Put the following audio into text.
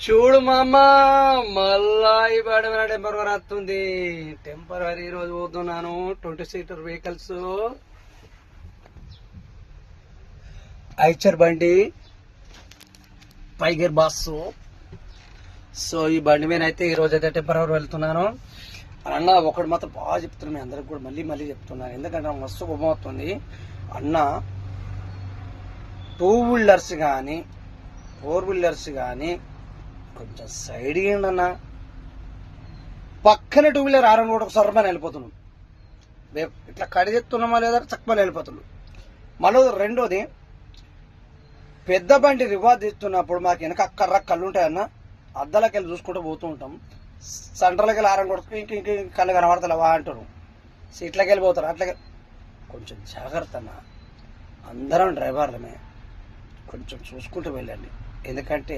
చూడు మామ, మళ్ళా ఈ బాడీ మీద టెంపరవరీ వస్తుంది. టెంపరవరీ ఈ రోజు పోతున్నాను. 20 సీటర్ వెహికల్స్, ఐచర్ బండి, టైగర్ బాస్. సో ఈ బండి మీద అయితే ఈ రోజు అయితే టెంపరవరీ వెళ్తున్నాను. అన్న ఒకటి మాత్రం బాగా చెప్తున్నాను, మీ అందరికి కూడా మళ్ళీ మళ్ళీ చెప్తున్నాను, ఎందుకంటే నాకు మస్తు కోపం అవుతుంది. అన్న 2 వీలర్స్ కానీ 4 వీలర్స్ కానీ కొంచెం సైడ్ ఇవ్వండి అన్న. పక్కన 2 వీలర్ ఆరం కూడా ఒకసారి మనం వెళ్ళిపోతున్నాం. ఇట్లా కడిగెత్తున్నామా లేదా చక్కమని వెళ్ళిపోతున్నాం. మళ్ళీ రెండోది, పెద్ద బండి రివాజ్ తీస్తున్నప్పుడు మాకు వెనక అక్కర్ర కళ్ళు ఉంటాయన్న, అద్దాలకి వెళ్ళి చూసుకుంటూ పోతూ ఉంటాం. సెంటర్లోకి వెళ్ళి ఆరం కొడుకు ఇంక కళ్ళు కనబడతలేవా అంటారు. సీట్లకి వెళ్ళిపోతారు. అట్లాగే కొంచెం జాగ్రత్త అన్న, అందరం డ్రైవర్లమే, కొంచెం చూసుకుంటూ వెళ్ళండి. ఎందుకంటే